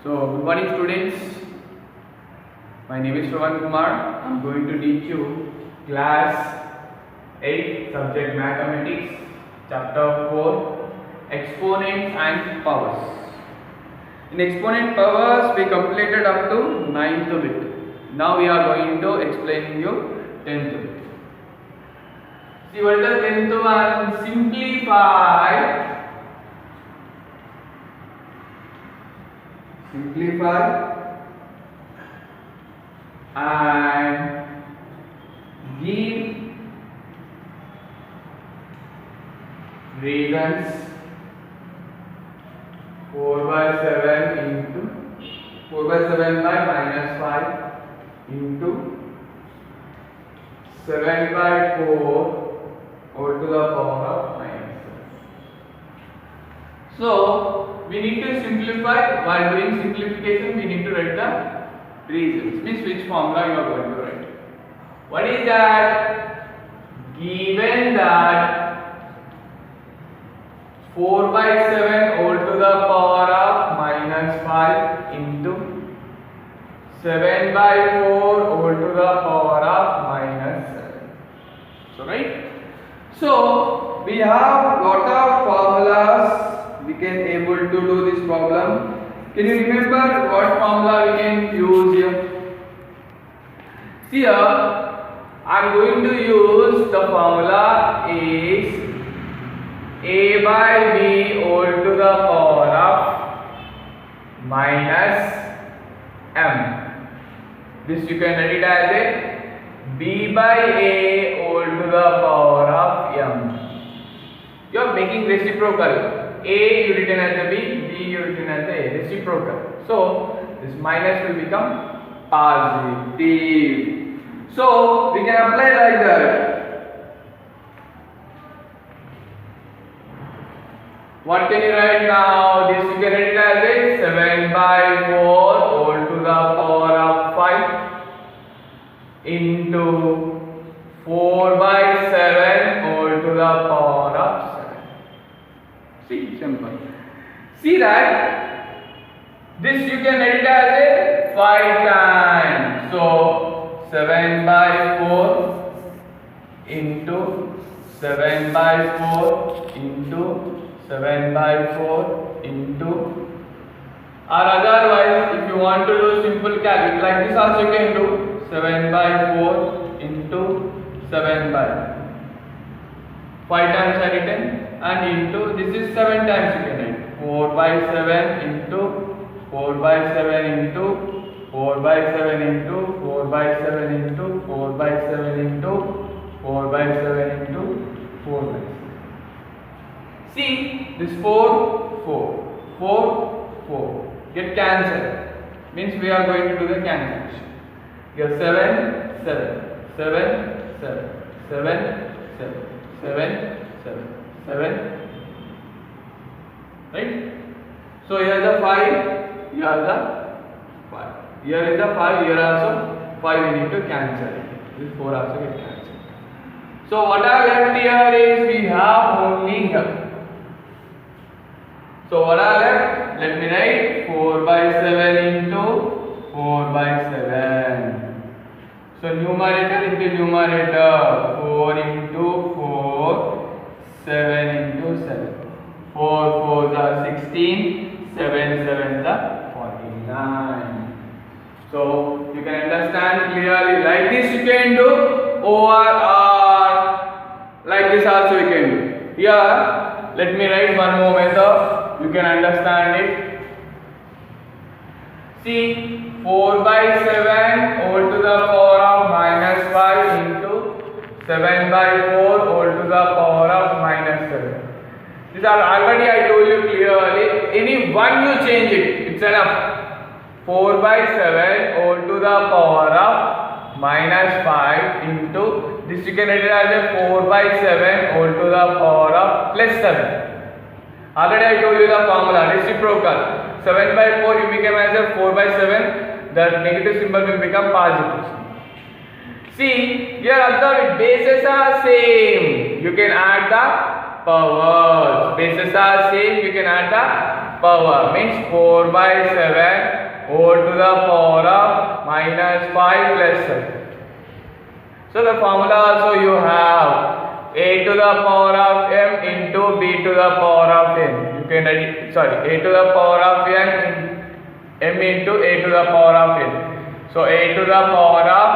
Good morning students. My name is Shravan Kumar. I am going to teach you class 8 subject mathematics chapter 4 exponents and powers. In exponent powers we completed up to 9th bit. Now we are going to explain you 10th bit. See what is the 10th one? Simplify and give reasons 4/7 into 4/7 by minus 5 into 7/4 all to the power of minus 7. So we need to simplify. While doing simplification, we need to write the reasons. Means which formula you are going to write. What is that? Given that 4/7 all to the power of minus 5 into 7/4 all to the power of minus 7. So right. So we have lot of formulas. We can able to do this problem. Can you remember what formula we can use here? See here, I am going to use the formula is a by b all to the power of minus m. This you can write it as a b by a all to the power of m. You are making reciprocal. A you written as a b, b you written as a reciprocal. So this minus will become positive. So we can apply like that. What can you write now? This you can write it as a 7/4 all to the power of 5 into 4/7 all to the power of 7. See, simple. See that this you can write it as a 5 times. So 7/4 into 7/4 into 7/4 into, or otherwise if you want to do simple calculation like this also you can do 7/4 into 7/5 times I written and into this is 7 times you can write 4/7 into 4/7 into 4/7 into 4/7 into 4/7 into 4/7 into 4/7. See this 4 get cancelled, means we are going to do the cancellation. Here 7 7 7 7 7 7 7 7 7, right? So here the 5, here the 5, here is the 5, here also 5 we need to cancel. This 4 also get cancelled. So what are left here is we have only here. So what are left? Let me write 4/7 into 4/7. So numerator into numerator 4 into 4 7 into 7. 4 4s are 16, 7 7s are 49. So you can understand clearly. Like this you can do over or like this also you can do. Here let me write one more method. You can understand it. See 4/7 all to the power of minus 5 into 7/4 all to the power of minus 7. These are already I told you clearly. Any one you change it, it's enough. 4/7 all to the power of minus 5 into this you can write it as a 4/7 all to the power of plus 7. Already I told you the formula reciprocal. 7/4 you become as a 4/7. The negative symbol will become positive. See, here observe bases are same. You can add the powers. Bases are same. You can add the power means 4 by 7 whole to the power of minus 5 plus 7. So the formula also you have a to the power of m into b to the power of n. You can write, a to the power of m into a to the power of n. So a to the power of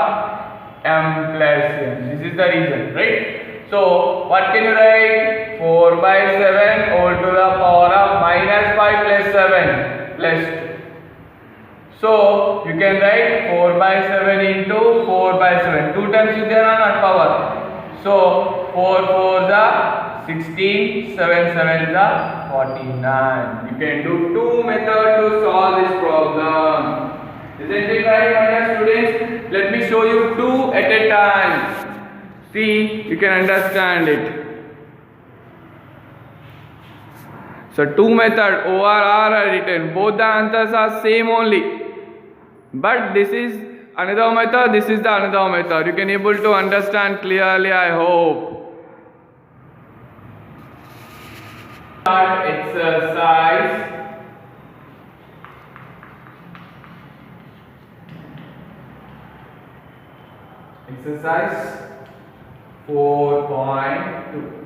m plus n. This is the reason, right? So what can you write? 4 by 7 whole to the power of minus 5 plus 7 plus 2. So you can write 4 by 7 into 4 by 7. 2 times is there or not power? So 4 4 is 16, 7 7 is 49. You can do two methods to solve this problem. Isn't it right, my dear students? Let me show you two at a time. See, you can understand it. So two methods O or R are written. Both the answers are same only. But this is another method, this is the another method. You can able to understand clearly, I hope. Exercise. Exercise 4.2.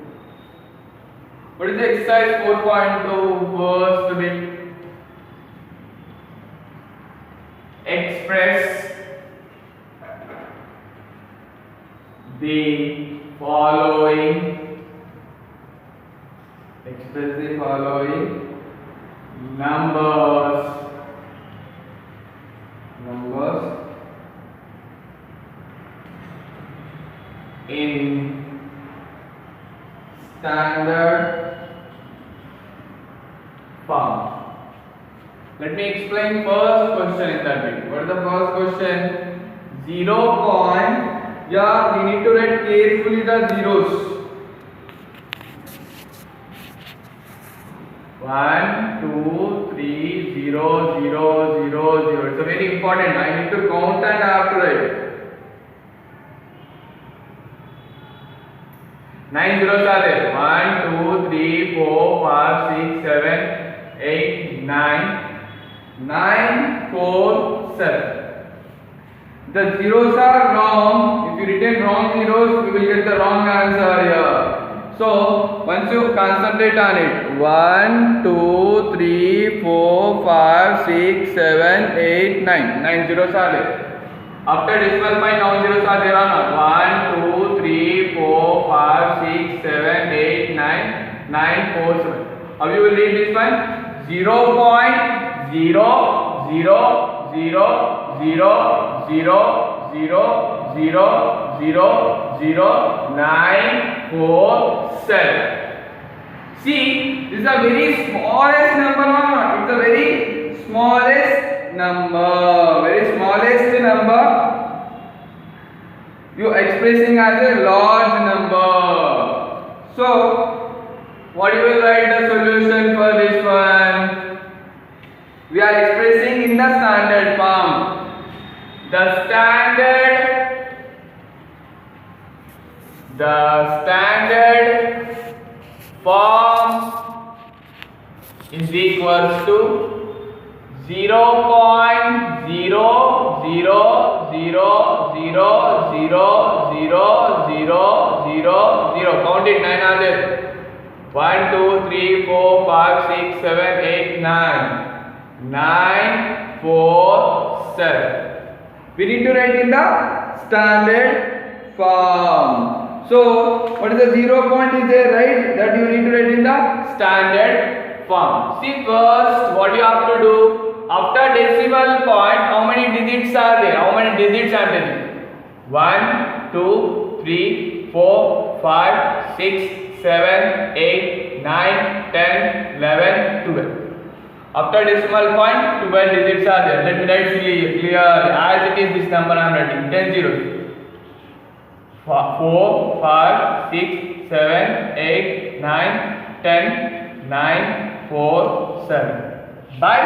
What is the exercise 4.2? First bit. Express the following. Express the following numbers. In standard form. Let me explain first question in that bit. What is the first question? 0 point. Yeah, we need to write carefully the zeros. 1, 2, 3, 0, 0, 0, 0. It's a very important. I need to count and I have to write. 9 zeros are there. 1, 2, 3, 4, 5, 6, 7, 8, 9. 9, 4, 7. The zeros are wrong. If you written wrong zeros, you will get the wrong answer here. So once you concentrate on it, 1, 2, 3, 4, 5, 6, 7, 8, 9. 9 zeros are there. After decimal point, now zeros are there or not? 1, 2, 3, 4, 5, 6, 7, 8, 9, 9, 4, 7. How you will read this one? 0.0 0 0 0 0 0 0 0 0 0 9 4 7. See, this is a very smallest number or not? It's a very smallest number. Very smallest number. You expressing as a large number. So, what you will write the solution for this one? We are expressing in the standard form. The standard form is equals to 0.000000000. Count it, 9 are there. 1, 2, 3, 4, 5, 6, 7, 8, 9. 9, 4, 7. We need to write in the standard form. So, what is the 0 point is there, right? That you need to write in the standard form. See first, what you have to do? After decimal point, how many digits are there? How many digits are there? 1, 2, 3, 4, 5, 6, 7, 8, 9, 10, 11, 12. After decimal point, 12 digits are there. Let me write clear as it is this number I am writing. 10 zeros. 4, 5, 6, 7, 8, 9, 10, 9, 4, 7. By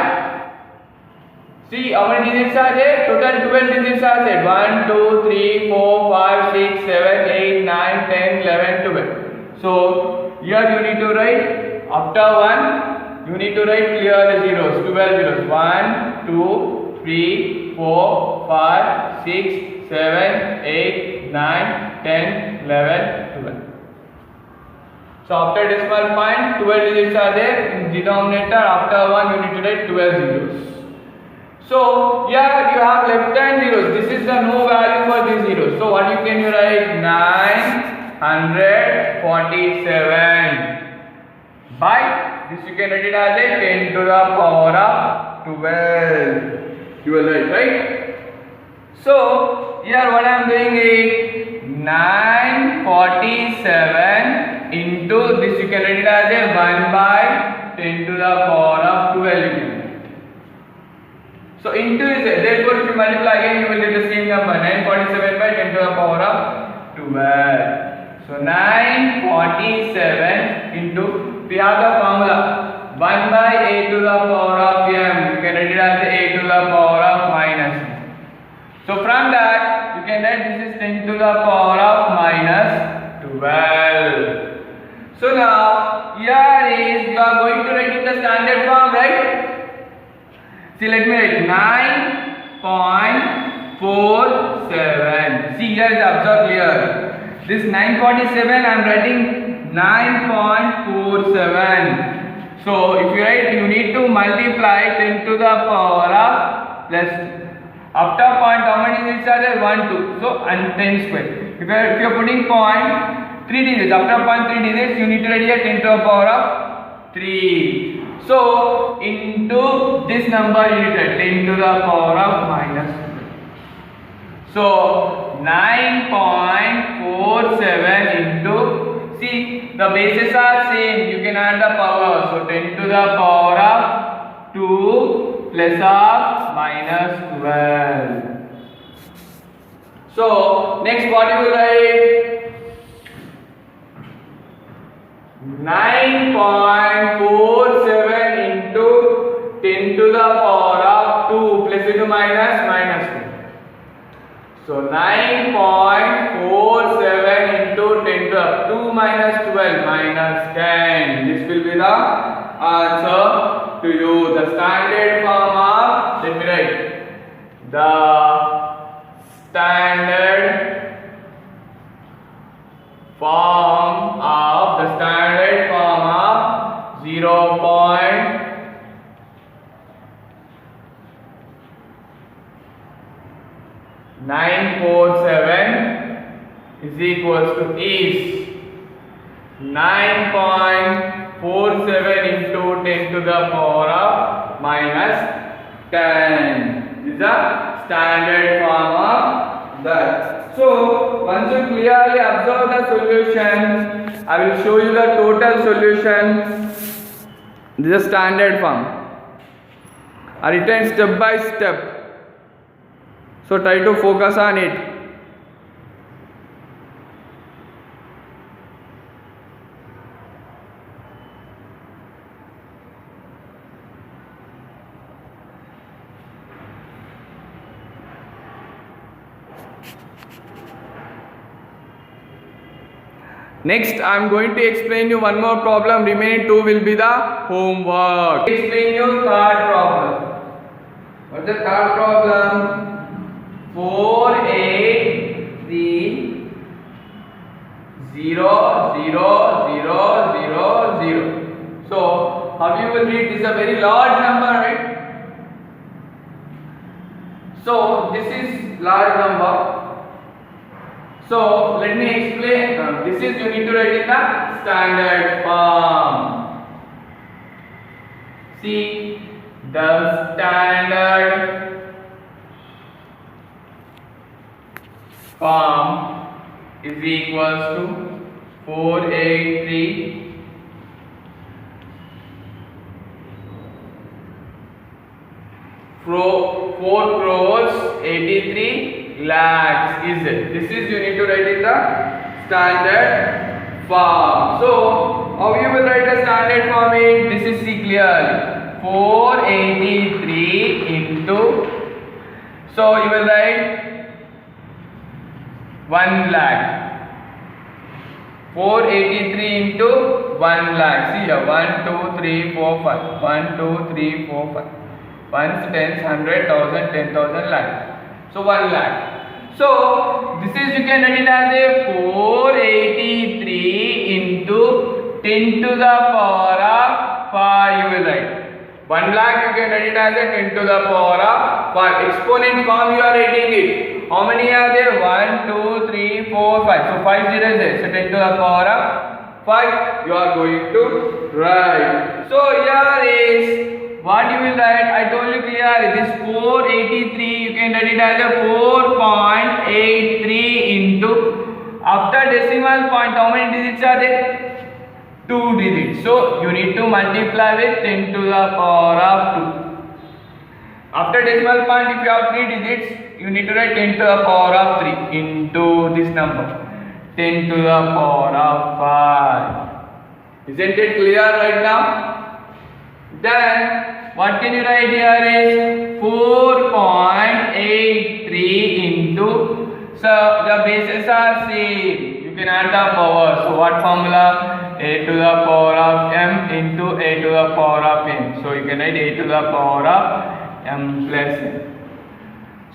see how many digits are there? Total 12 digits are there. 1, 2, 3, 4, 5, 6, 7, 8, 9, 10, 11, 12. So here you need to write after 1. you need to write clear the zeros, 12 zeros, 1, 2, 3, 4, 5, 6, 7, 8, 9, 10, 11, 12. So after decimal point, 12 digits are there in denominator. After 1, you need to write 12 zeros. So here you have left hand zeros. This is the no value for these zeros. So what you can write? 947. By this you can write it as a 10 to the power of 12. You will write, right? So here what I am doing is 947 into this you can write it as a 1 by 10 to the power of 12. So into is there. Therefore if you multiply again you will get the same number, 947 by 10 to the power of 12. So 947 into, we have the formula 1 by a to the power of m. You can write it as a to the power of minus. So from that you can write this is 10 to the power of minus 12. So now here is you are going to write in the standard form, right? See, let me write 9.47. See, here is observe clear. This 947 I am writing 9.47. So if you write, you need to multiply 10 to the power of plus. After point, how many digits are there? 1, 2. So and 10 square. If you are putting point 3 digits, after point 3 digits, you need to write here 10 to the power of 3. So into this number you need to write 10 to the power of minus 2. So 9.47 into, see the bases are same, you can add the power. So 10 to the power of 2 plus of minus 12. So next what you will write? 9.47 into 10 to the power of 2 plus into minus 2. So 9.47 into 10 to the 2 minus 12 minus 10. This will be the answer to you. The standard form of, let me write, the standard form of 0.947 is equals to 9.47 into 10 to the power of minus 10. This is the standard form of that. So once you clearly observe the solution, I will show you the total solution. This is a standard form. I written step by step. So try to focus on it. Next, I am going to explain you one more problem. Remaining two will be the homework. Explain you third problem. What's the third problem? 4, 8, 3, 0, 0, 0, 0, 0. So, how you will read? This is a very large number, right? So, this is large number. So, let me explain. This is you need to write in the standard form. See, the standard form is equals to 483 4 crores 83 lakhs is it. This is you need to write in the standard form. So how you will write the standard form is, this is see clearly, 483 into, so you will write 1 lakh. 483 into 1 lakh. See here, 1, 2, 3, 4, 5. 1, 2, 3, 4, 5. Ones, tens, 100, 1000, 10,000 lakh. So 1 lakh. So this is, you can write it as a 483 into 10 to the power of 5. You will write 1 lakh. You can write it as a 10 to the power of 5. Exponent form you are writing it. How many are there? 1, 2, 3, 4, 5. So 5 zeros there. So 10 to the power of 5 you are going to write. So here is what you will write. I told you clear. This 483 you can write it as a 4.83 into, after decimal point how many digits are there? 2 digits. So you need to multiply with 10 to the power of 2. After decimal point, if you have 3 digits, you need to write 10 to the power of 3 into this number, 10 to the power of 5. Isn't it clear right now? Then what can you write here is 4.83 into, so the bases are same, you can add the power. So what formula? A to the power of m into a to the power of n. So you can write a to the power of m plus n.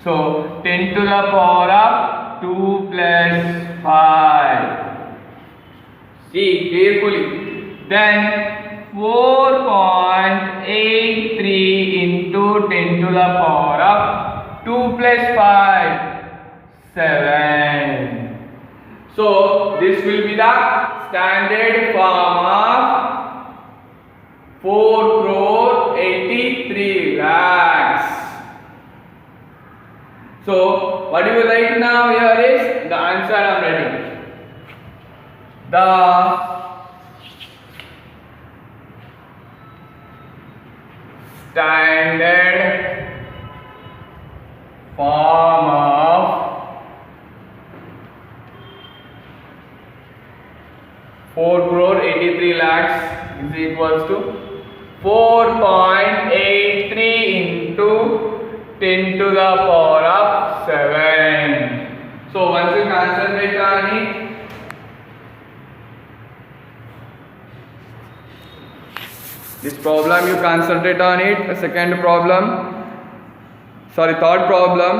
So 10 to the power of 2 plus 5. See carefully. Then 4.83 into 10 to the power of 2 plus 5, 7. So this will be the standard form of 4,83 lakhs. So what you will write now here is the answer I am writing. The standard form of 4,83 lakhs is equals to 4.83 into 10 to the power of 7. So once you concentrate on it, this problem you concentrate on it, third problem,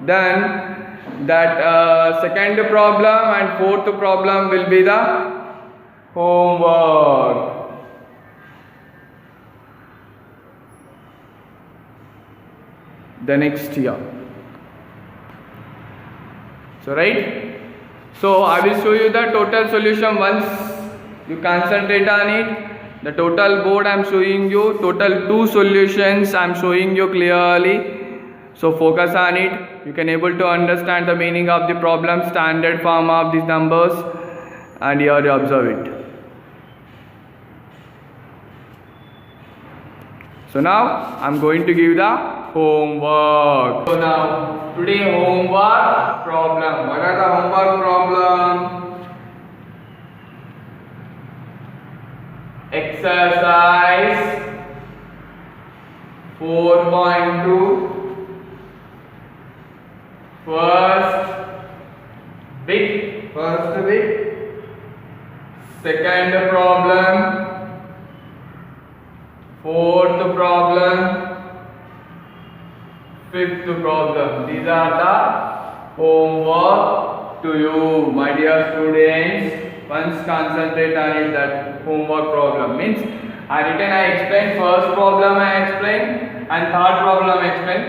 then that second problem and fourth problem will be the homework. The next year. So right, so I will show you the total solution once you concentrate on it. The total board I am showing you, total 2 solutions I am showing you clearly. So focus on it. You can able to understand the meaning of the problem, standard form of these numbers, and here you observe it. So now I am going to give the homework. So now today homework problem. What are the homework problem? Exercise 4.2. First bit. Second problem. Fourth problem. Fifth problem. These are the homework to you, my dear students. Once concentrate on it, that homework problem means I explain first problem, I explain, and third problem I explain.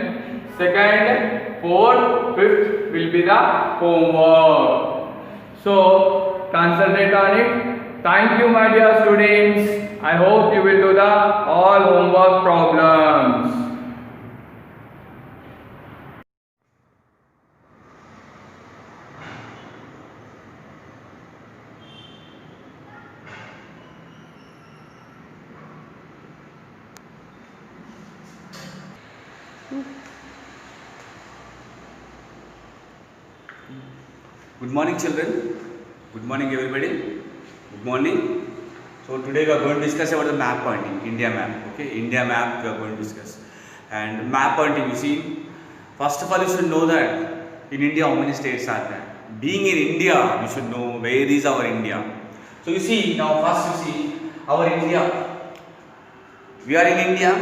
Second, fourth, fifth will be the homework. So concentrate on it. Thank you, my dear students. I hope you will do the all homework problems. Good morning, children. Good morning, everybody. Good morning. So today we are going to discuss about the map pointing, India map. Okay, India map we are going to discuss. And map pointing, you see, first of all you should know that in India how many states are there. being in India, you should know where is our India. So you see, now first you see our India. We are in India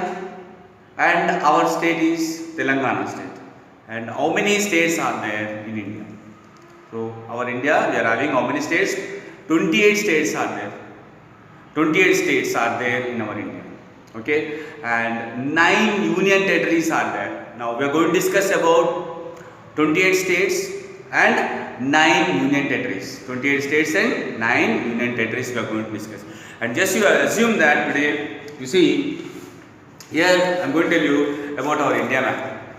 and our state is Telangana state. And how many states are there in India? So our India, we are having how many states? 28 states are there. 28 states are there in our India. Okay, and 9 union territories are there. Now we are going to discuss about 28 states and 9 union territories. 28 states and 9 union territories we are going to discuss. And just you assume that today, you see, here I am going to tell you about our India map.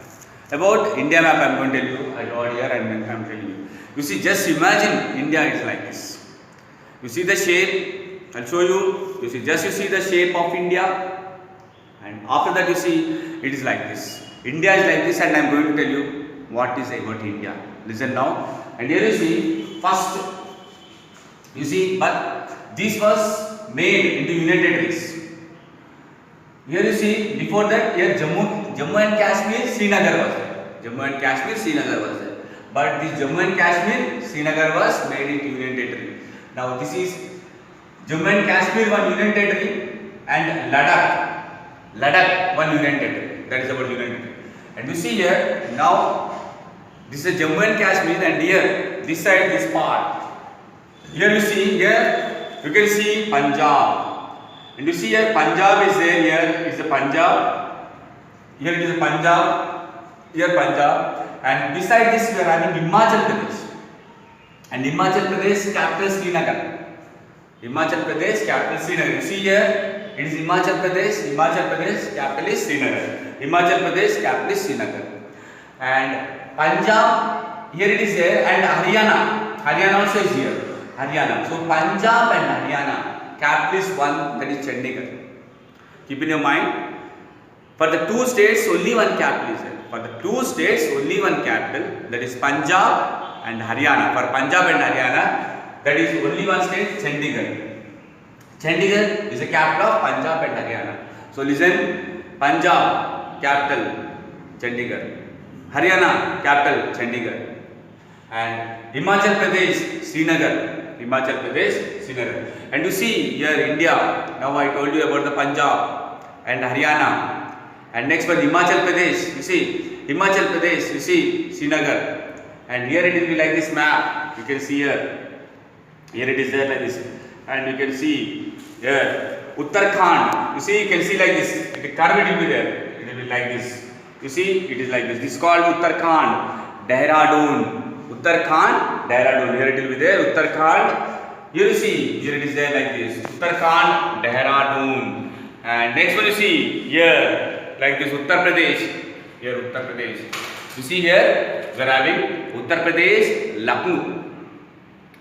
About India map I am going to tell you, I got here and I am telling you. You see, just imagine India is like this. You see the shape, I will show you. You see, just you see the shape of India. And after that you see, it is like this. India is like this, and I am going to tell you what is about India. Listen now. And here you see, first, you see, but this was made into union territories. Here you see, before that, here Jammu and Kashmir, Srinagar was there. Jammu and Kashmir, Srinagar was there. But this Jammu and Kashmir, Srinagar was made into union territory. Now this is Jammu and Kashmir, one union territory, and Ladakh, one union territory. That is about union territory. And you see here, now this is Jammu and Kashmir, and here, this side, this part. Here you see, here you can see Punjab. And you see here, Punjab is there, here is the Punjab. Here it is the Punjab, here Punjab. And beside this, we are having Himachal Pradesh. And Himachal Pradesh, capital Srinagar. Himachal Pradesh, capital Srinagar. You see here, it is Himachal Pradesh, capital is Srinagar. Himachal Pradesh, capital is Srinagar. And Punjab, here it is there, and Haryana also is here. Haryana. So Punjab and Haryana, capital is one, that is Chandigarh. Keep in your mind, for the two states, only one capital is there. For the two states, only one capital, that is Punjab and Haryana. For Punjab and Haryana, that is only one state, Chandigarh. Chandigarh is the capital of Punjab and Haryana. So listen, Punjab, capital, Chandigarh. Haryana, capital, Chandigarh. And Himachal Pradesh, Srinagar. Himachal Pradesh, Srinagar. And you see here India, now I told you about the Punjab and Haryana. And next one, Himachal Pradesh, you see, Himachal Pradesh, you see, Srinagar. And here it will be like this map, you can see here. Here it is there like this. And you can see here, Uttarakhand, you see, you can see like this. The curve it will be there, it will be like this. You see, it is like this. This is called Uttarakhand, Dehradun. Uttarakhand, Dehradun. Here it will be there, Uttarakhand. Here you see, here it is there like this. Uttarakhand, Dehradun. And next one you see, here. Like this, Uttar Pradesh. Here Uttar Pradesh. You see here, we are having Uttar Pradesh, Lucknow.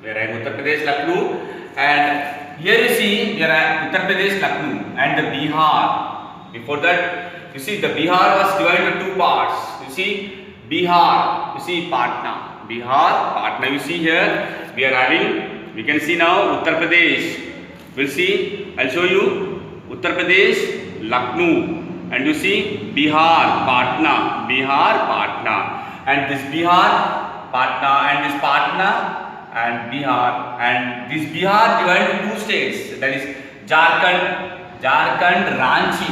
We are having Uttar Pradesh, Lucknow. And here you see, we are at Uttar Pradesh, Lucknow and the Bihar. Before that, you see the Bihar was divided into two parts. You see Bihar, you see Patna. Bihar, Patna. You see here, we are having, we can see now Uttar Pradesh. We'll see, I'll show you Uttar Pradesh, Lucknow. And you see Bihar, Patna, and this Bihar, Patna, and this Patna, and Bihar, and this Bihar divided into two states, that is Jharkhand, Ranchi.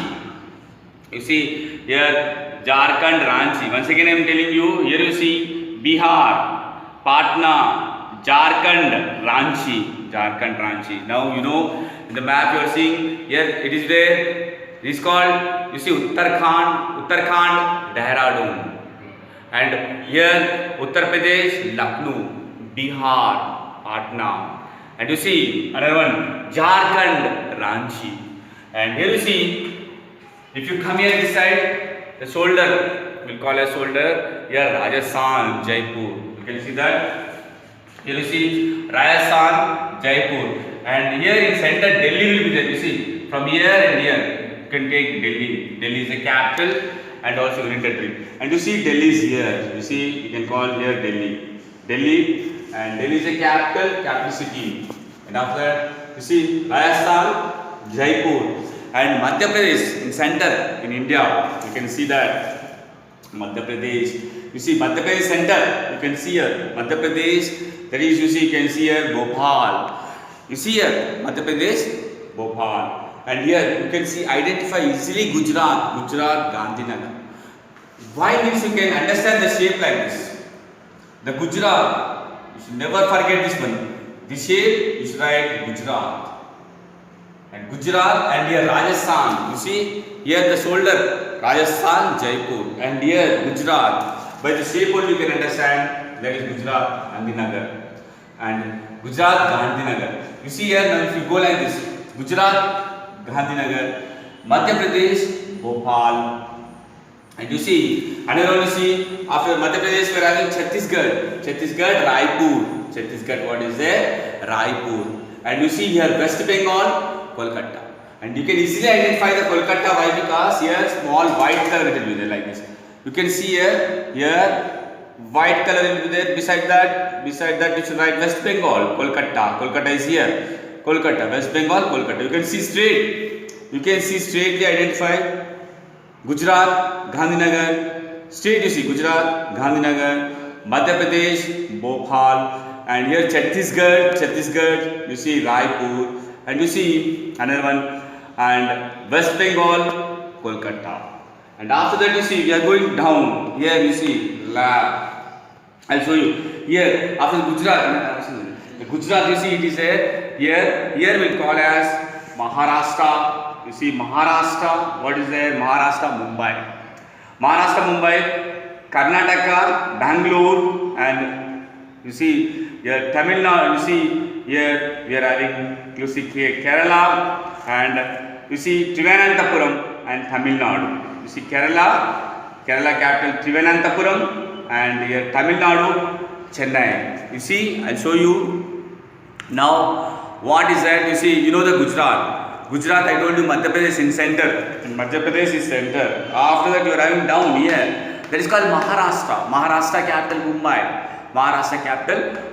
You see here Jharkhand, Ranchi. Once again I am telling you, here you see Bihar, Patna, Jharkhand, Ranchi. Now you know in the map you are seeing here it is there. This is called, you see, Uttarakhand, Dehradun. And here Uttar Pradesh, Lucknow, Bihar, Patna. And you see another one, Jharkhand, Ranchi. And here you see, if you come here this side, the shoulder, we'll call as shoulder, here Rajasthan, Jaipur. You can see that. Here you see Rajasthan, Jaipur. And here in center, Delhi will be there. You see, from here and here. You can take Delhi. Delhi is the capital and also union territory. And you see Delhi is here. You see, you can call here Delhi. And Delhi is the capital city. And after that, you see Rajasthan, Jaipur. And Madhya Pradesh in center in India. You can see that Madhya Pradesh. You see Madhya Pradesh center. You can see here Madhya Pradesh. That is, you see, you can see here Bhopal. You see here Madhya Pradesh, Bhopal. And here you can see, identify easily Gujarat, Gandhinagar. Why means you can understand the shape like this. The Gujarat, you should never forget this one. This shape, you should write Gujarat. And Gujarat, and here Rajasthan. You see here the shoulder, Rajasthan, Jaipur. And here Gujarat. By the shape only you can understand that is Gujarat, Gandhinagar. And Gujarat, Gandhinagar. You see here now if you go like this, Gujarat, Gandhinagar, Madhya Pradesh, Bhopal. And you see, another one you see, after Madhya Pradesh we are having Chhattisgarh, Raipur. Chhattisgarh, what is there? Raipur. And you see here West Bengal, Kolkata. And you can easily identify the Kolkata. Why? Because here small white color will be there like this. You can see here white color will be there. Beside that you should write West Bengal, Kolkata. Kolkata is here. Kolkata, West Bengal, Kolkata. You can see straight. You can see straightly identify Gujarat, Gandhinagar. Straight you see Gujarat, Gandhinagar, Madhya Pradesh, Bhopal. And here Chhattisgarh, you see Raipur. And you see another one. And West Bengal, Kolkata. And after that you see we are going down. Here you see lab. I'll show you. Here after Gujarat, you see it is there. Here we'll call as Maharashtra. You see Maharashtra. What is there? Maharashtra, Mumbai. Karnataka, Bangalore. And you see here Tamil Nadu. You see here we are having, you see Kerala. And you see Trivandrum and Tamil Nadu. You see Kerala capital Trivandrum, and here Tamil Nadu, Chennai. You see, I'll show you now what is that. You see, you know the Gujarat, I told you Madhya Pradesh in center, and Madhya Pradesh is center. After that you are having down here, that is called Maharashtra capital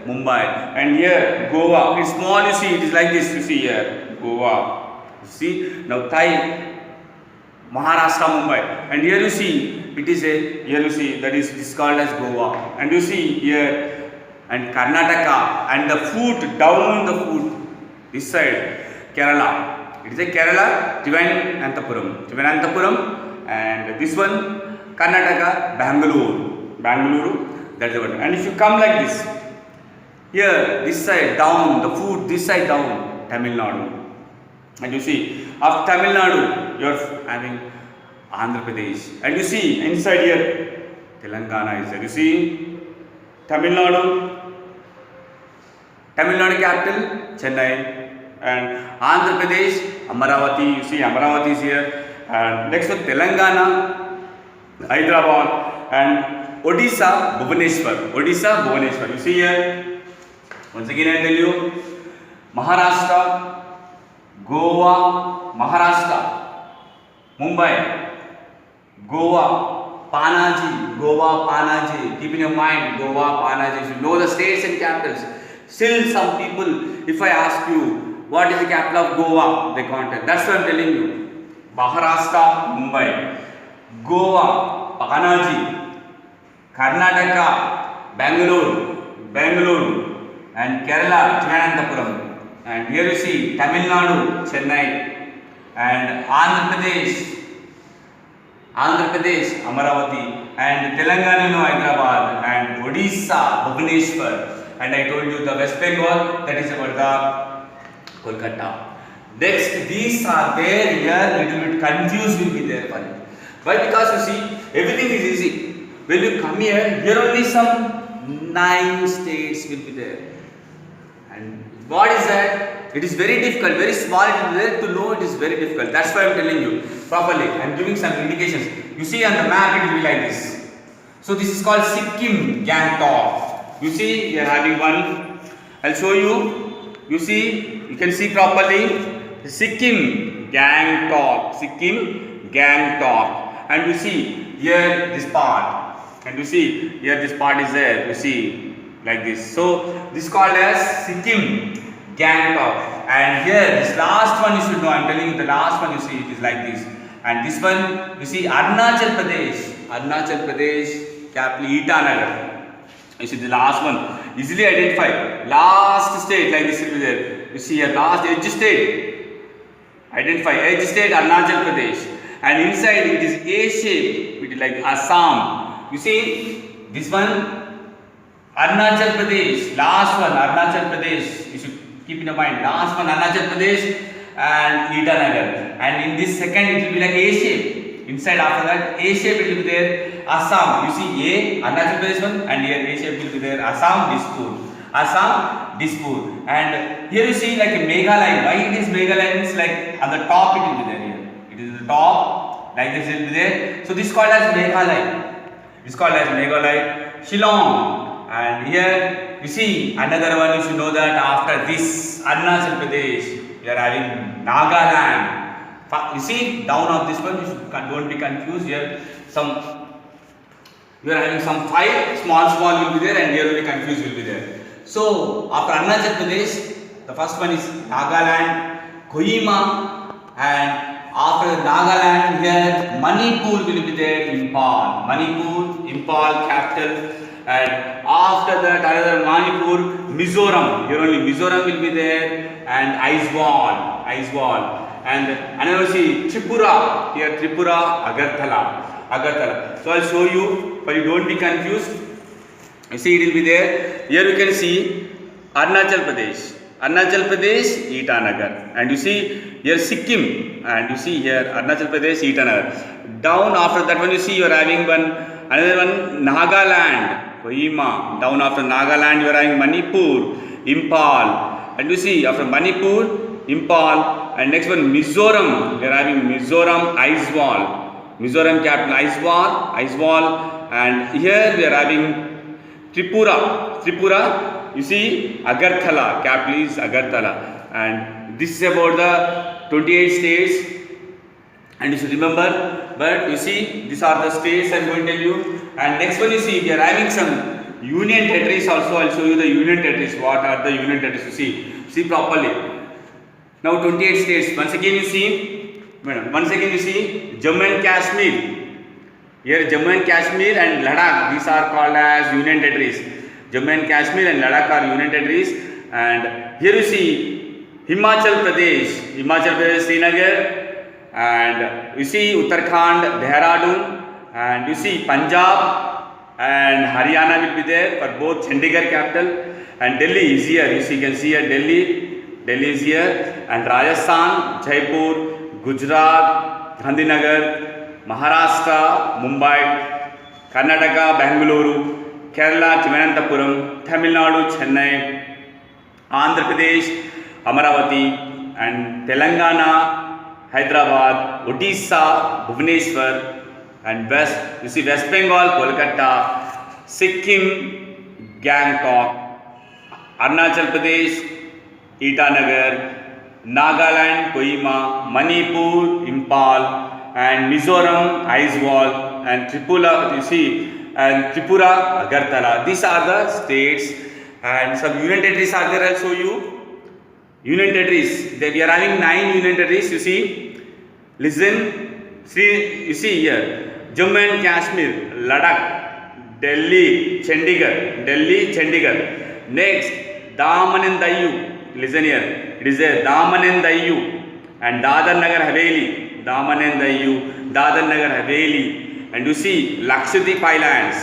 Mumbai. And here Goa, it's small, you see, it is like this. You see here Goa. You see now Maharashtra, Mumbai. And here you see it is here you see that is called as Goa. And you see here and Karnataka, and the foot down the foot this side Kerala. It is a Kerala, Trivandrum, and this one Karnataka, Bangalore. That is the one. And if you come like this, here this side down the foot, this side down Tamil Nadu. And you see after Tamil Nadu you are having Andhra Pradesh. And you see inside here Telangana is there. You see Tamil Nadu capital Chennai, and Andhra Pradesh Amaravati. You see Amaravati is here. And next one Telangana, Hyderabad, and Odisha, Bhubaneswar. You see here once again I tell you Maharashtra, Goa, Mumbai, Goa, Panaji. Keep in your mind Goa, Panaji. You know the states and capitals. Still some people, if I ask you what is the capital of Goa, they can't tell. That's what I'm telling you. Maharashtra, Mumbai, Goa, Panaji, Karnataka, Bangalore, and Kerala, Trivandrum. And here you see Tamil Nadu, Chennai, and Andhra Pradesh, Amaravati, and Telangana, Hyderabad, and Odisha, Bhubaneswar. And I told you the West Bengal, that is about the Kolkata. Next, these are there here, little bit confused will be there for you. Why? Because you see, everything is easy. When you come here only some 9 states will be there. And what is that? It is very difficult, very small it is there, to know it is very difficult. That's why I am telling you properly. I am giving some indications. You see on the map it will be like this. So this is called Sikkim, Gangtok. You see we are having one. I'll show you. You see, you can see properly. Sikkim, Gangtok. And you see here this part. And you see here this part is there. You see like this. So this is called as Sikkim, Gangtok. And here this last one you should know. I'm telling you the last one, you see it is like this. And this one you see Arunachal Pradesh, capital Itanagar. You see the last one, easily identify. Last state like this will be there. You see here, last edge state. Identify edge state Arunachal Pradesh. And inside it is A shape, it is like Assam. You see this one, Arunachal Pradesh. Last one, Arunachal Pradesh. You should keep in mind. Last one, Arunachal Pradesh and Itanagar. And in this second, it will be like A shape. Inside after that, A shape it will be there, Assam. You see A, Arunachal Pradesh one, and here A shape will be there, Assam, Dispur. Assam, Dispur. And here you see like a Meghalaya. Why it is Meghalaya? Means like on the top it will be there here. It is the top, like this it will be there. So this is called as Meghalaya. This is called as Meghalaya. Shillong. And here you see another one, you should know that after this Arunachal Pradesh, we are having Nagaland. You see down of this one, you should, don't be confused. Here you are having some 5 small will be there, and here will be confused will be there. So after Arunachal Pradesh, the first one is Nagaland, Kohima, and after Nagaland here Manipur will be there, Impal. Manipur, Impal capital, and after that another Manipur, Mizoram. Here only Mizoram will be there, and Aizawl. And another see Tripura, here Tripura, Agartala. So I will show you, but you don't be confused. You see it will be there. Here you can see Arunachal Pradesh, Itanagar. And you see here Sikkim, and you see here Arunachal Pradesh, Itanagar. Down after that one you see you are having another one Nagaland, Kohima. Down after Nagaland you are having Manipur, Impal. And you see after Manipur, Impal, and next one Mizoram. We are having Mizoram, Aizawl. Mizoram capital Aizawl, and here we are having Tripura. You see Agartala, capital is Agartala, and this is about the 28 states. And you should remember. But you see, these are the states I am going to tell you. And next one you see we are having some union territories also. I will show you the union territories. What are the union territories? You see properly. Now 28 states. Once again you see Jammu and Kashmir. Here Jammu and Kashmir and Ladakh, these are called as union territories. Jammu and Kashmir and Ladakh are union territories. And here you see Himachal Pradesh, Srinagar, and you see Uttarakhand, Dehradun, and you see Punjab and Haryana will be there for both. Chandigarh capital, and Delhi is here. You can see here Delhi is here, and Rajasthan, Jaipur, Gujarat, Gandhinagar, Maharashtra, Mumbai, Karnataka, Bangalore, Kerala, Thiruvananthapuram, Tamil Nadu, Chennai, Andhra Pradesh, Amaravati, and Telangana, Hyderabad, Odisha, Bhubaneswar, and West Bengal, Kolkata, Sikkim, Gangtok, Arunachal Pradesh, Itanagar, Nagaland, Kohima, Manipur, Impal, and Mizoram, Aizawl, and Tripura, Agartala. These are the states, and some union territories are there. I will show you. Union territories. We are having 9 union territories. You see, listen. See, you see here, Jammu and Kashmir, Ladakh, Delhi, Chandigarh. Next, Daman and Diu. Listen here, it is a Daman and Diu, and Dadar Nagar Haveli, and you see Lakshadweep Islands,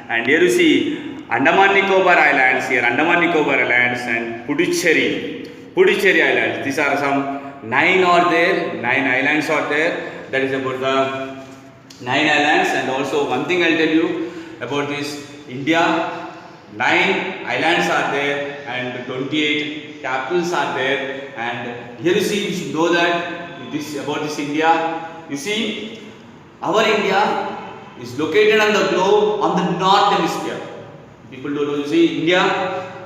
and here you see Andaman Nicobar Islands, and Puducherry Islands. These are some 9 islands are there. That is about the 9 islands. And also one thing I will tell you about this India. 9 islands are there and 28 capitals are there. And here you see, you should know that about this India. You see, our India is located on the globe on the north hemisphere. People don't know. You see, India.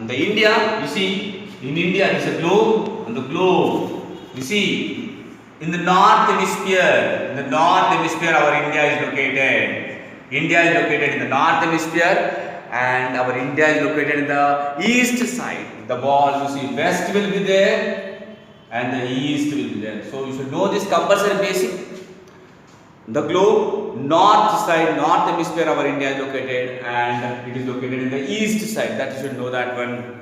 You see, in India there is a globe. On the globe, you see, in the north hemisphere. Our India is located. India is located in the north hemisphere. And our India is located in the east side. The ball, you see, west will be there and the east will be there. So you should know this compulsory basic. The globe north side, north hemisphere our India is located, and it is located in the east side. That you should know that one.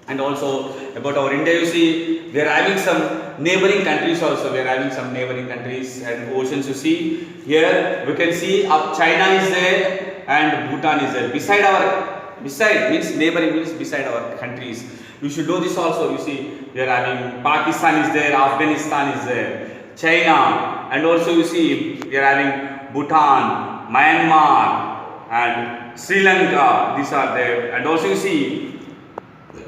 And also about our India, you see, we are having some neighboring countries also. We are having some neighboring countries and oceans. You see here, we can see up China is there and Bhutan is there. Beside means neighboring means beside our countries. You should know this also. You see, we are having Pakistan is there, Afghanistan is there, China, and also you see we are having Bhutan, Myanmar, and Sri Lanka. These are there, and also you see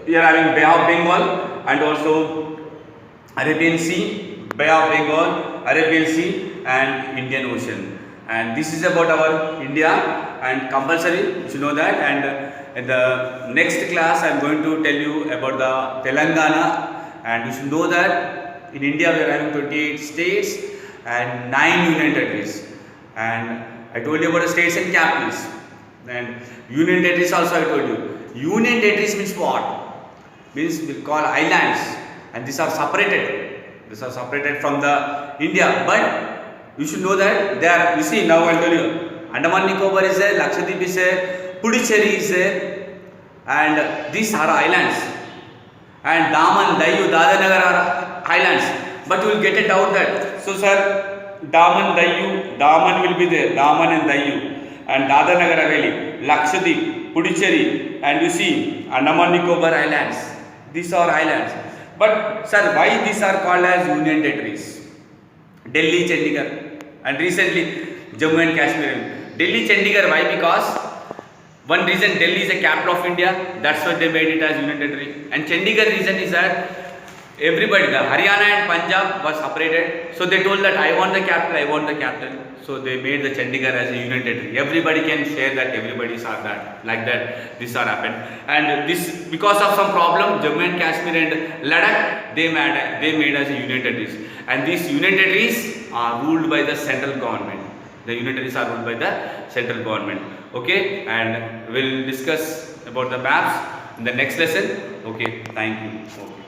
we are having Bay of Bengal and also Arabian Sea, Bay of Bengal, Arabian Sea, and Indian Ocean. And this is about our India, and compulsory you should know that. And in the next class I am going to tell you about the Telangana, and you should know that in India we are having 28 states and 9 union territories. And I told you about the states and capitals, and union territories also I told you. Union territories means what? Means we call islands, and these are separated. These are separated from the India, but you should know that they are. You see, now I tell you, Andaman Nicobar is there, Lakshadweep is there, Puducherry is there, and these are islands. And Daman, Dayu, Dadanagar are islands. But you will get a doubt that, so sir, Daman, Dayu, Daman will be there, Daman and Dayu, and Dadanagar Haveli, Lakshadweep, Puducherry, and you see Andaman Nicobar Islands. These are islands. But sir, why these are called as union territories? Delhi, Chandigarh, and recently Jammu and Kashmir. Delhi, Chandigarh, why? Because one reason, Delhi is a capital of India, that's why they made it as union territory. And Chandigarh reason is that everybody, the Haryana and Punjab was separated, so they told that I want the capital, so they made the Chandigarh as a union territory. Everybody can share that, everybody saw that, like that, this are happened. And this, because of some problem, Jammu and Kashmir and Ladakh, they made as a union territories. And these union territories are ruled by the central government. The union territories are ruled by the central government. Okay, and we'll discuss about the maps in the next lesson. Okay, thank you. Okay.